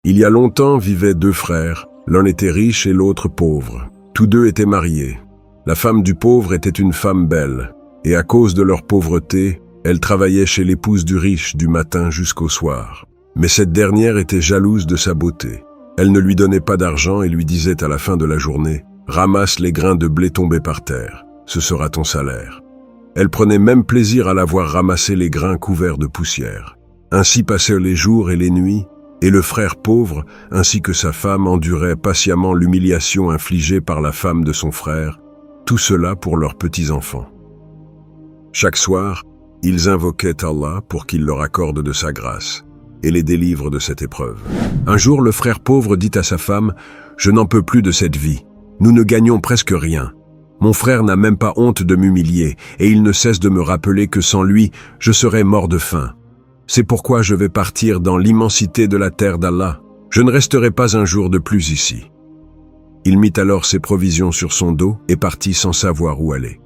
Il y a longtemps vivaient deux frères, l'un était riche et l'autre pauvre. Tous deux étaient mariés. La femme du pauvre était une femme belle, et à cause de leur pauvreté, elle travaillait chez l'épouse du riche du matin jusqu'au soir. Mais cette dernière était jalouse de sa beauté. Elle ne lui donnait pas d'argent et lui disait à la fin de la journée « Ramasse les grains de blé tombés par terre, ce sera ton salaire ». Elle prenait même plaisir à la voir ramasser les grains couverts de poussière. Ainsi passaient les jours et les nuits, et le frère pauvre, ainsi que sa femme, enduraient patiemment l'humiliation infligée par la femme de son frère, tout cela pour leurs petits-enfants. Chaque soir, ils invoquaient Allah pour qu'il leur accorde de sa grâce et les délivre de cette épreuve. Un jour, le frère pauvre dit à sa femme « Je n'en peux plus de cette vie. Nous ne gagnons presque rien. Mon frère n'a même pas honte de m'humilier et il ne cesse de me rappeler que sans lui, je serais mort de faim. C'est pourquoi je vais partir dans l'immensité de la terre d'Allah. Je ne resterai pas un jour de plus ici. » Il mit alors ses provisions sur son dos et partit sans savoir où aller.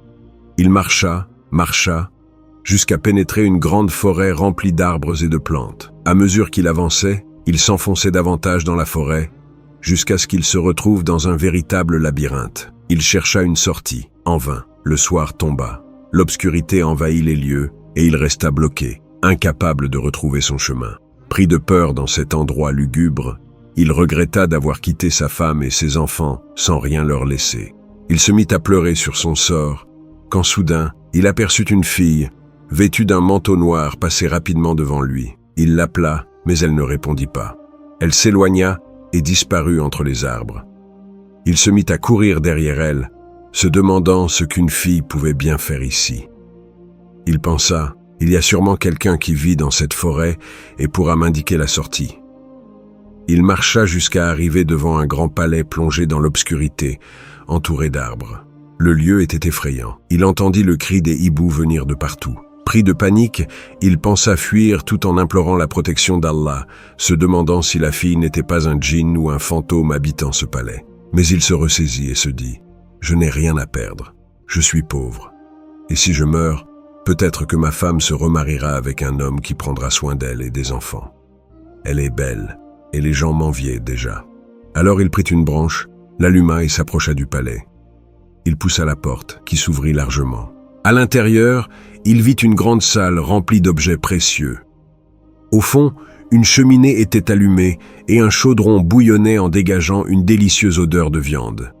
Il marcha, jusqu'à pénétrer une grande forêt remplie d'arbres et de plantes. À mesure qu'il avançait, il s'enfonçait davantage dans la forêt, jusqu'à ce qu'il se retrouve dans un véritable labyrinthe. Il chercha une sortie, en vain. Le soir tomba. L'obscurité envahit les lieux et il resta bloqué, incapable de retrouver son chemin. Pris de peur dans cet endroit lugubre, il regretta d'avoir quitté sa femme et ses enfants sans rien leur laisser. Il se mit à pleurer sur son sort, quand soudain, il aperçut une fille, vêtue d'un manteau noir, passer rapidement devant lui. Il l'appela, mais elle ne répondit pas. Elle s'éloigna et disparut entre les arbres. Il se mit à courir derrière elle, se demandant ce qu'une fille pouvait bien faire ici. Il pensa, il y a sûrement quelqu'un qui vit dans cette forêt et pourra m'indiquer la sortie. Il marcha jusqu'à arriver devant un grand palais plongé dans l'obscurité, entouré d'arbres. Le lieu était effrayant. Il entendit le cri des hiboux venir de partout. Pris de panique, il pensa fuir tout en implorant la protection d'Allah, se demandant si la fille n'était pas un djinn ou un fantôme habitant ce palais. Mais il se ressaisit et se dit « Je n'ai rien à perdre. Je suis pauvre. Et si je meurs, peut-être que ma femme se remariera avec un homme qui prendra soin d'elle et des enfants. Elle est belle, et les gens m'enviaient déjà. » Alors il prit une branche, l'alluma et s'approcha du palais. Il poussa la porte, qui s'ouvrit largement. À l'intérieur, il vit une grande salle remplie d'objets précieux. Au fond, une cheminée était allumée et un chaudron bouillonnait en dégageant une délicieuse odeur de viande.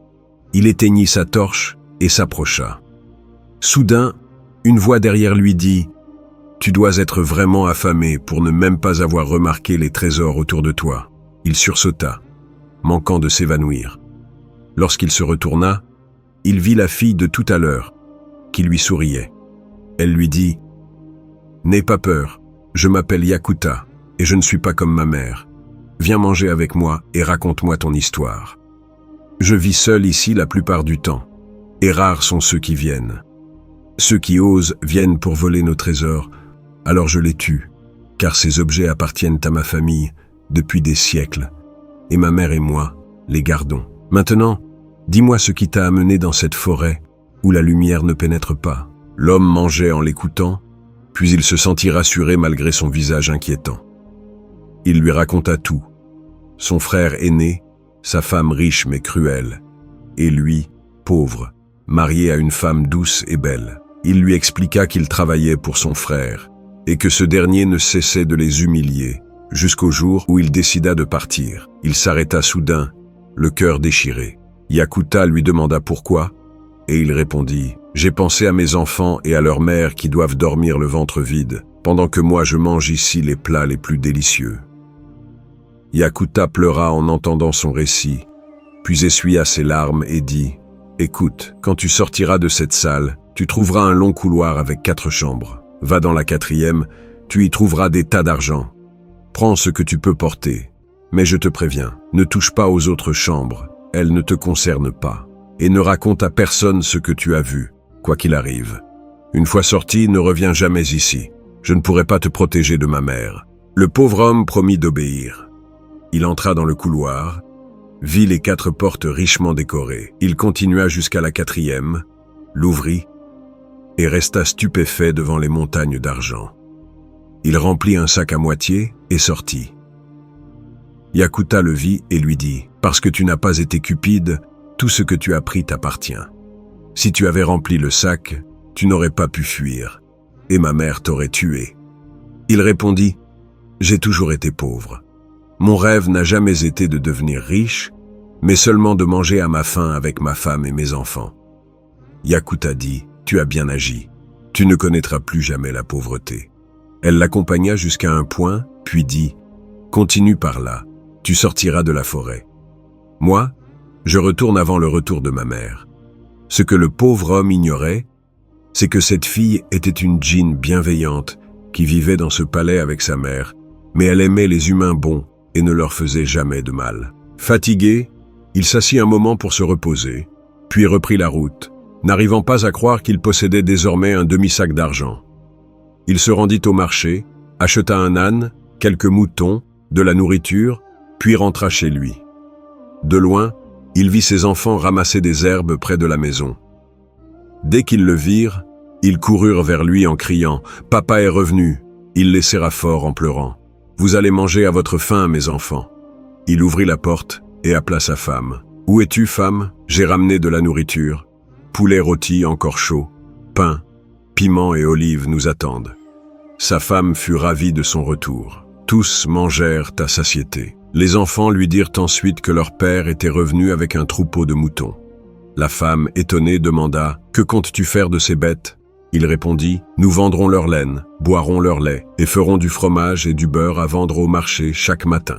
Il éteignit sa torche et s'approcha. Soudain, une voix derrière lui dit « Tu dois être vraiment affamé pour ne même pas avoir remarqué les trésors autour de toi. » Il sursauta, manquant de s'évanouir. Lorsqu'il se retourna, il vit la fille de tout à l'heure, qui lui souriait. Elle lui dit « N'aie pas peur, je m'appelle Yakuta, et je ne suis pas comme ma mère. Viens manger avec moi et raconte-moi ton histoire. Je vis seul ici la plupart du temps, et rares sont ceux qui viennent. Ceux qui osent viennent pour voler nos trésors, alors je les tue, car ces objets appartiennent à ma famille depuis des siècles, et ma mère et moi les gardons. Maintenant, dis-moi ce qui t'a amené dans cette forêt où la lumière ne pénètre pas. » L'homme mangeait en l'écoutant, puis il se sentit rassuré malgré son visage inquiétant. Il lui raconta tout. Son frère aîné, sa femme riche mais cruelle, et lui, pauvre, marié à une femme douce et belle. Il lui expliqua qu'il travaillait pour son frère, et que ce dernier ne cessait de les humilier, jusqu'au jour où il décida de partir. Il s'arrêta soudain, le cœur déchiré. Yakuta lui demanda pourquoi, et il répondit « J'ai pensé à mes enfants et à leur mère qui doivent dormir le ventre vide, pendant que moi je mange ici les plats les plus délicieux. » Yakuta pleura en entendant son récit, puis essuya ses larmes et dit « Écoute, quand tu sortiras de cette salle, tu trouveras un long couloir avec 4 chambres. Va dans la 4e, tu y trouveras des tas d'argent. Prends ce que tu peux porter, mais je te préviens, ne touche pas aux autres chambres, elles ne te concernent pas. Et ne raconte à personne ce que tu as vu, quoi qu'il arrive. Une fois sorti, ne reviens jamais ici. Je ne pourrai pas te protéger de ma mère. » Le pauvre homme promit d'obéir. Il entra dans le couloir, vit les 4 portes richement décorées. Il continua jusqu'à la 4e, l'ouvrit et resta stupéfait devant les montagnes d'argent. Il remplit un sac à moitié et sortit. Yakuta le vit et lui dit « Parce que tu n'as pas été cupide, tout ce que tu as pris t'appartient. Si tu avais rempli le sac, tu n'aurais pas pu fuir, et ma mère t'aurait tué. » Il répondit « J'ai toujours été pauvre. Mon rêve n'a jamais été de devenir riche, mais seulement de manger à ma faim avec ma femme et mes enfants. » Yakuta dit « Tu as bien agi. Tu ne connaîtras plus jamais la pauvreté. » Elle l'accompagna jusqu'à un point, puis dit « Continue par là, tu sortiras de la forêt. Moi, je retourne avant le retour de ma mère. » Ce que le pauvre homme ignorait, c'est que cette fille était une djinn bienveillante qui vivait dans ce palais avec sa mère, mais elle aimait les humains bons et ne leur faisait jamais de mal. Fatigué, il s'assit un moment pour se reposer, puis reprit la route, n'arrivant pas à croire qu'il possédait désormais un demi-sac d'argent. Il se rendit au marché, acheta un âne, quelques moutons, de la nourriture, puis rentra chez lui. De loin, il vit ses enfants ramasser des herbes près de la maison. Dès qu'ils le virent, ils coururent vers lui en criant « Papa est revenu !» Il les serra fort en pleurant. « Vous allez manger à votre faim, mes enfants. » Il ouvrit la porte et appela sa femme. « Où es-tu, femme ? J'ai ramené de la nourriture. Poulet rôti encore chaud, pain, piment et olives nous attendent. » Sa femme fut ravie de son retour. Tous mangèrent à satiété. Les enfants lui dirent ensuite que leur père était revenu avec un troupeau de moutons. La femme, étonnée, demanda « Que comptes-tu faire de ces bêtes ?» Il répondit « Nous vendrons leur laine, boirons leur lait et ferons du fromage et du beurre à vendre au marché chaque matin.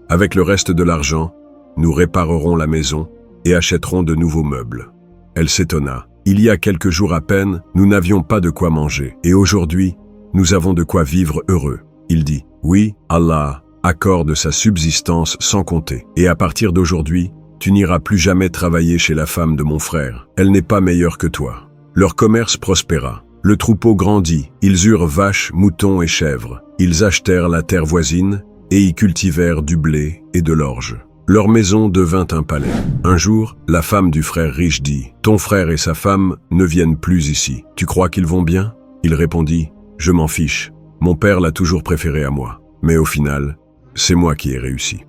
Avec le reste de l'argent, nous réparerons la maison et achèterons de nouveaux meubles. » Elle s'étonna. « Il y a quelques jours à peine, nous n'avions pas de quoi manger et aujourd'hui, nous avons de quoi vivre heureux. » Il dit « Oui, Allah accorde sa subsistance sans compter. Et à partir d'aujourd'hui, tu n'iras plus jamais travailler chez la femme de mon frère. Elle n'est pas meilleure que toi. » Leur commerce prospéra. Le troupeau grandit. Ils eurent vaches, moutons et chèvres. Ils achetèrent la terre voisine et y cultivèrent du blé et de l'orge. Leur maison devint un palais. Un jour, la femme du frère riche dit « Ton frère et sa femme ne viennent plus ici. Tu crois qu'ils vont bien ?» Il répondit « Je m'en fiche. Mon père l'a toujours préféré à moi. Mais au final, c'est moi qui ai réussi. »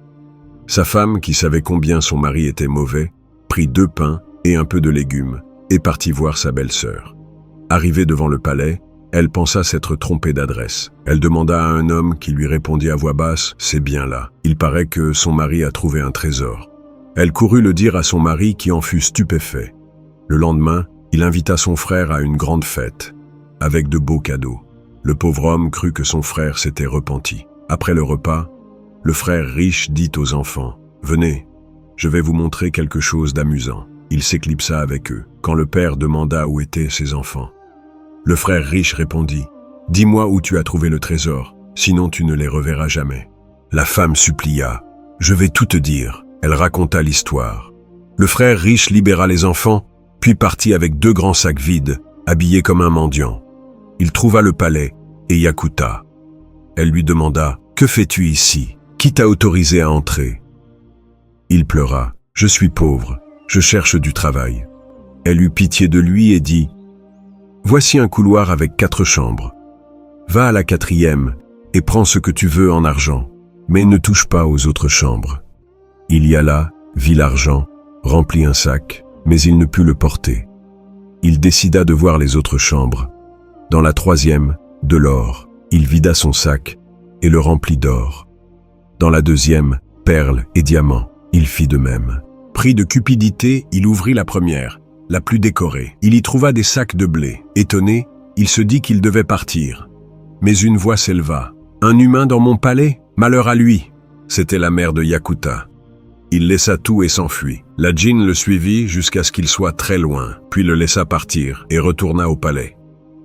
Sa femme, qui savait combien son mari était mauvais, prit 2 pains et un peu de légumes et partit voir sa belle-sœur. Arrivée devant le palais, elle pensa s'être trompée d'adresse. Elle demanda à un homme qui lui répondit à voix basse « C'est bien là. Il paraît que son mari a trouvé un trésor. » Elle courut le dire à son mari qui en fut stupéfait. Le lendemain, il invita son frère à une grande fête, avec de beaux cadeaux. Le pauvre homme crut que son frère s'était repenti. Après le repas, le frère riche dit aux enfants « Venez, je vais vous montrer quelque chose d'amusant. » Il s'éclipsa avec eux, quand le père demanda où étaient ses enfants. Le frère riche répondit « Dis-moi où tu as trouvé le trésor, sinon tu ne les reverras jamais. » La femme supplia « Je vais tout te dire. » Elle raconta l'histoire. Le frère riche libéra les enfants, puis partit avec 2 grands sacs vides, habillé comme un mendiant. Il trouva le palais et Yakuta. Elle lui demanda « Que fais-tu ici? Qui t'a autorisé à entrer ?» Il pleura « Je suis pauvre. Je cherche du travail. » Elle eut pitié de lui et dit « Voici un couloir avec 4 chambres. Va à la 4e et prends ce que tu veux en argent, mais ne touche pas aux autres chambres. » Il y alla, vit l'argent, remplit un sac, mais il ne put le porter. Il décida de voir les autres chambres. Dans la 3e, de l'or. Il vida son sac et le remplit d'or. Dans la 2e, perles et diamants. Il fit de même. Pris de cupidité, il ouvrit la première, la plus décorée. Il y trouva des sacs de blé. Étonné, il se dit qu'il devait partir. Mais une voix s'éleva. « Un humain dans mon palais? Malheur à lui !» C'était la mère de Yakuta. Il laissa tout et s'enfuit. La djinn le suivit jusqu'à ce qu'il soit très loin, puis le laissa partir et retourna au palais.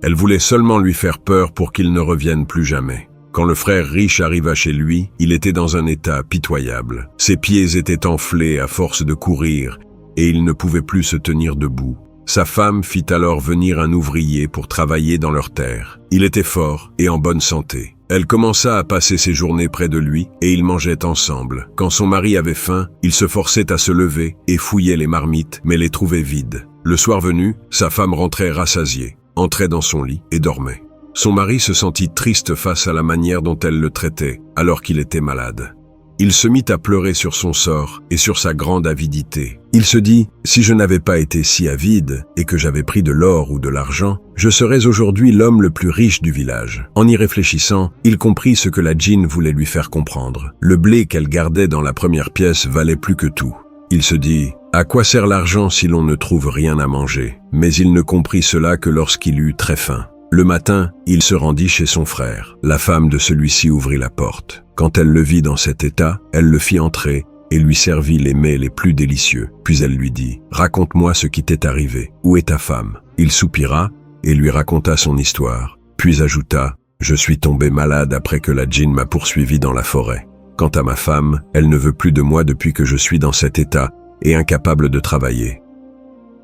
Elle voulait seulement lui faire peur pour qu'il ne revienne plus jamais. Quand le frère riche arriva chez lui, il était dans un état pitoyable. Ses pieds étaient enflés à force de courir et il ne pouvait plus se tenir debout. Sa femme fit alors venir un ouvrier pour travailler dans leur terre. Il était fort et en bonne santé. Elle commença à passer ses journées près de lui et ils mangeaient ensemble. Quand son mari avait faim, il se forçait à se lever et fouillait les marmites, mais les trouvait vides. Le soir venu, sa femme rentrait rassasiée, entrait dans son lit et dormait. Son mari se sentit triste face à la manière dont elle le traitait, alors qu'il était malade. Il se mit à pleurer sur son sort et sur sa grande avidité. Il se dit, si je n'avais pas été si avide et que j'avais pris de l'or ou de l'argent, je serais aujourd'hui l'homme le plus riche du village. En y réfléchissant, il comprit ce que la djinn voulait lui faire comprendre. Le blé qu'elle gardait dans la première pièce valait plus que tout. Il se dit, à quoi sert l'argent si l'on ne trouve rien à manger? Mais il ne comprit cela que lorsqu'il eut très faim. Le matin, il se rendit chez son frère. La femme de celui-ci ouvrit la porte. Quand elle le vit dans cet état, elle le fit entrer et lui servit les mets les plus délicieux. Puis elle lui dit, « Raconte-moi ce qui t'est arrivé. Où est ta femme ?» Il soupira et lui raconta son histoire. Puis ajouta, « Je suis tombé malade après que la djinn m'a poursuivi dans la forêt. Quant à ma femme, elle ne veut plus de moi depuis que je suis dans cet état et incapable de travailler. »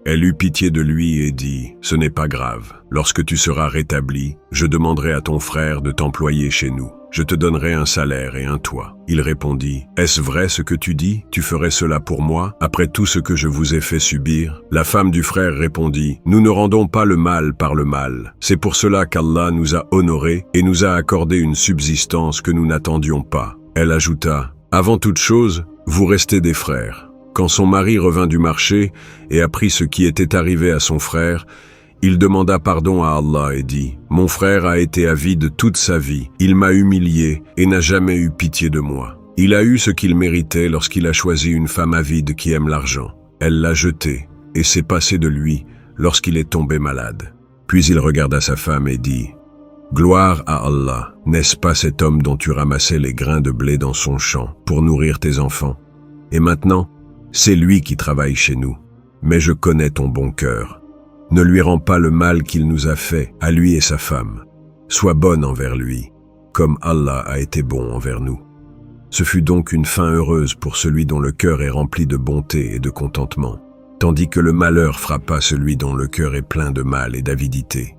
Elle eut pitié de lui et dit, « Ce n'est pas grave. Lorsque tu seras rétabli, je demanderai à ton frère de t'employer chez nous. Je te donnerai un salaire et un toit. » Il répondit, « Est-ce vrai ce que tu dis? Tu ferais cela pour moi, après tout ce que je vous ai fait subir ?» La femme du frère répondit, « Nous ne rendons pas le mal par le mal. C'est pour cela qu'Allah nous a honorés et nous a accordé une subsistance que nous n'attendions pas. » Elle ajouta, « Avant toute chose, vous restez des frères. » Quand son mari revint du marché et apprit ce qui était arrivé à son frère, il demanda pardon à Allah et dit, « Mon frère a été avide toute sa vie, il m'a humilié et n'a jamais eu pitié de moi. Il a eu ce qu'il méritait lorsqu'il a choisi une femme avide qui aime l'argent. Elle l'a jeté et s'est passé de lui lorsqu'il est tombé malade. » Puis il regarda sa femme et dit, « Gloire à Allah, n'est-ce pas cet homme dont tu ramassais les grains de blé dans son champ pour nourrir tes enfants? Et maintenant, c'est lui qui travaille chez nous. Mais je connais ton bon cœur. Ne lui rends pas le mal qu'il nous a fait, à lui et sa femme. Sois bonne envers lui, comme Allah a été bon envers nous. » Ce fut donc une fin heureuse pour celui dont le cœur est rempli de bonté et de contentement, tandis que le malheur frappa celui dont le cœur est plein de mal et d'avidité.